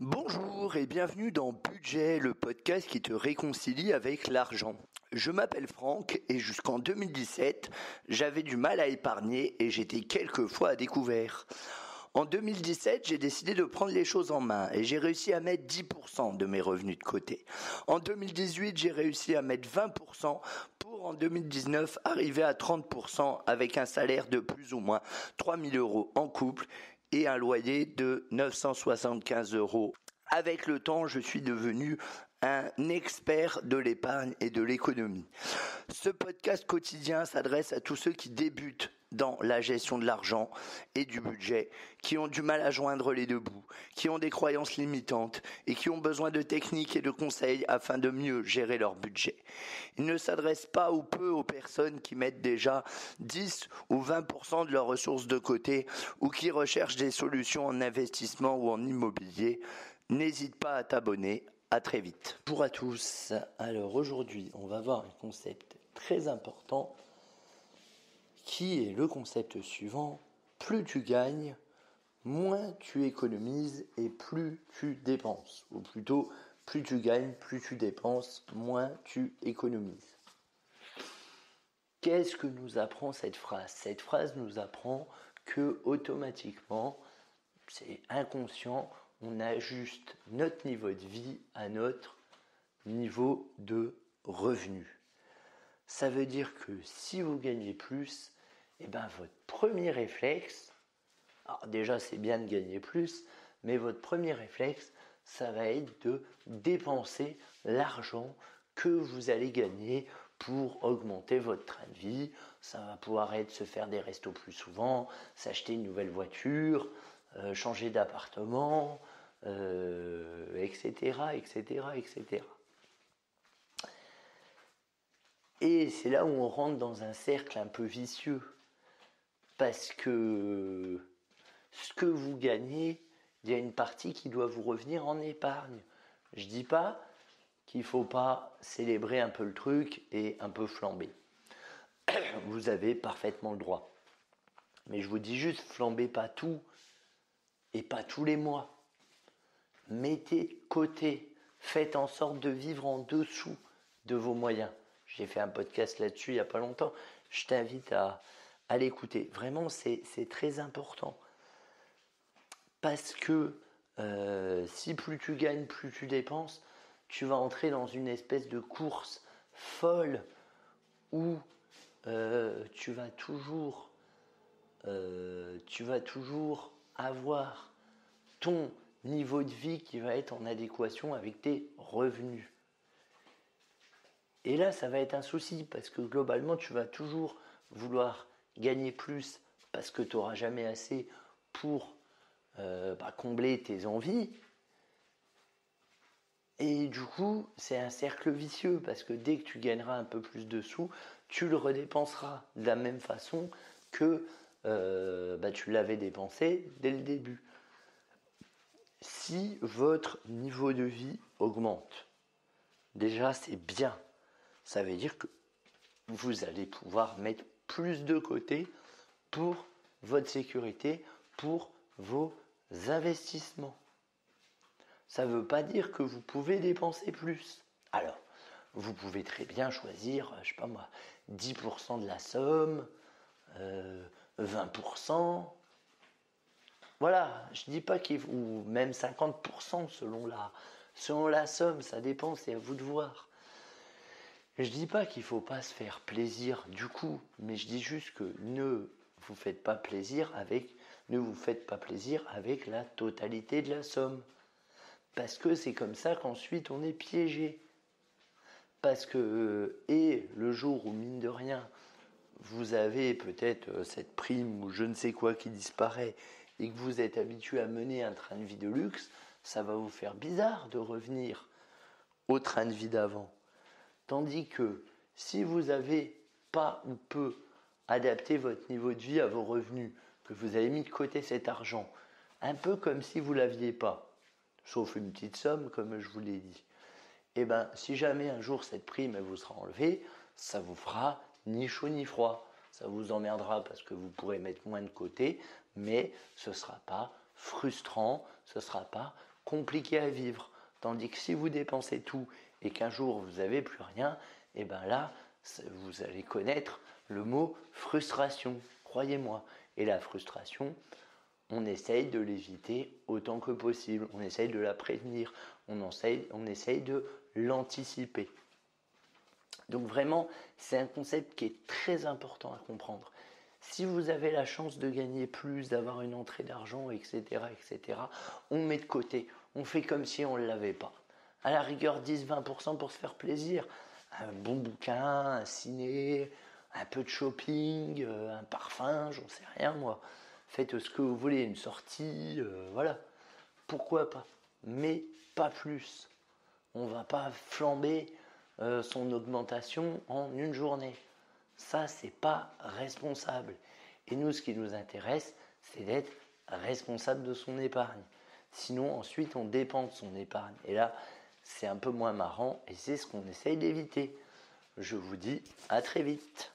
Bonjour et bienvenue dans Budget, le podcast qui te réconcilie avec l'argent. Je m'appelle Franck et jusqu'en 2017, j'avais du mal à épargner et j'étais quelquefois à découvert. En 2017, j'ai décidé de prendre les choses en main et j'ai réussi à mettre 10% de mes revenus de côté. En 2018, j'ai réussi à mettre 20% pour en 2019 arriver à 30% avec un salaire de plus ou moins 3 000 € en couple et un loyer de 975 €. Avec le temps, je suis devenu un expert de l'épargne et de l'économie. Ce podcast quotidien s'adresse à tous ceux qui débutent dans la gestion de l'argent et du budget, qui ont du mal à joindre les deux bouts, qui ont des croyances limitantes et qui ont besoin de techniques et de conseils afin de mieux gérer leur budget. Il ne s'adresse pas ou peu aux personnes qui mettent déjà 10 ou 20% de leurs ressources de côté ou qui recherchent des solutions en investissement ou en immobilier. N'hésite pas à t'abonner. À très vite. Bonjour à tous. Alors aujourd'hui, on va voir un concept très important qui est le concept suivant. Plus tu gagnes, moins tu économises et plus tu dépenses. Ou plutôt, plus tu gagnes, plus tu dépenses, moins tu économises. Qu'est-ce que nous apprend cette phrase ? Cette phrase nous apprend que automatiquement, c'est inconscient, on ajuste notre niveau de vie à notre niveau de revenu. Ça veut dire que si vous gagnez plus, votre premier réflexe, alors déjà c'est bien de gagner plus, mais votre premier réflexe, ça va être de dépenser l'argent que vous allez gagner pour augmenter votre train de vie. Ça va pouvoir être se faire des restos plus souvent, s'acheter une nouvelle voiture, changer d'appartement, etc., etc., etc. Et c'est là où on rentre dans un cercle un peu vicieux. Parce que ce que vous gagnez, il y a une partie qui doit vous revenir en épargne. Je dis pas qu'il ne faut pas célébrer un peu le truc et un peu flamber. Vous avez parfaitement le droit. Mais je vous dis juste, flambez pas tout et pas tous les mois. Mettez de côté, faites en sorte de vivre en dessous de vos moyens. J'ai fait un podcast là-dessus il n'y a pas longtemps. Je t'invite à l'écouter. Vraiment, c'est très important. Parce que si plus tu gagnes, plus tu dépenses, tu vas entrer dans une espèce de course folle où tu vas toujours avoir ton niveau de vie qui va être en adéquation avec tes revenus. Et là, ça va être un souci parce que globalement, tu vas toujours vouloir gagner plus parce que tu n'auras jamais assez pour combler tes envies. Et du coup, c'est un cercle vicieux parce que dès que tu gagneras un peu plus de sous, tu le redépenseras de la même façon que tu l'avais dépensé dès le début. Si votre niveau de vie augmente, déjà c'est bien. Ça veut dire que vous allez pouvoir mettre plus de côté pour votre sécurité, pour vos investissements. Ça ne veut pas dire que vous pouvez dépenser plus. Alors, vous pouvez très bien choisir, 10% de la somme, 20%. Voilà, je dis pas ou même 50% selon la somme, ça dépend, c'est à vous de voir. Je dis pas qu'il faut pas se faire plaisir du coup, mais je dis juste que ne vous faites pas plaisir avec la totalité de la somme. Parce que c'est comme ça qu'ensuite on est piégé. Parce que, et le jour où, mine de rien, vous avez peut-être cette prime ou je ne sais quoi qui disparaît et que vous êtes habitué à mener un train de vie de luxe, ça va vous faire bizarre de revenir au train de vie d'avant. Tandis que si vous n'avez pas ou peu adapté votre niveau de vie à vos revenus, que vous avez mis de côté cet argent, un peu comme si vous ne l'aviez pas, sauf une petite somme comme je vous l'ai dit, si jamais un jour cette prime elle vous sera enlevée, ça vous fera ni chaud ni froid. Ça vous emmerdera parce que vous pourrez mettre moins de côté, mais ce ne sera pas frustrant, ce ne sera pas compliqué à vivre. Tandis que si vous dépensez tout et qu'un jour vous n'avez plus rien, et bien là, vous allez connaître le mot frustration, croyez-moi. Et la frustration, on essaye de l'éviter autant que possible, on essaye de la prévenir, on essaye de l'anticiper. Donc vraiment, c'est un concept qui est très important à comprendre. Si vous avez la chance de gagner plus, d'avoir une entrée d'argent, etc., on met de côté, on fait comme si on ne l'avait pas. À la rigueur, 10-20% pour se faire plaisir. Un bon bouquin, un ciné, un peu de shopping, un parfum, j'en sais rien moi. Faites ce que vous voulez, une sortie, voilà. Pourquoi pas? Mais pas plus. On ne va pas flamber son augmentation en une journée. Ça, c'est pas responsable. Et nous, ce qui nous intéresse, c'est d'être responsable de son épargne. Sinon, ensuite, on dépend de son épargne. Et là, c'est un peu moins marrant et c'est ce qu'on essaye d'éviter. Je vous dis à très vite.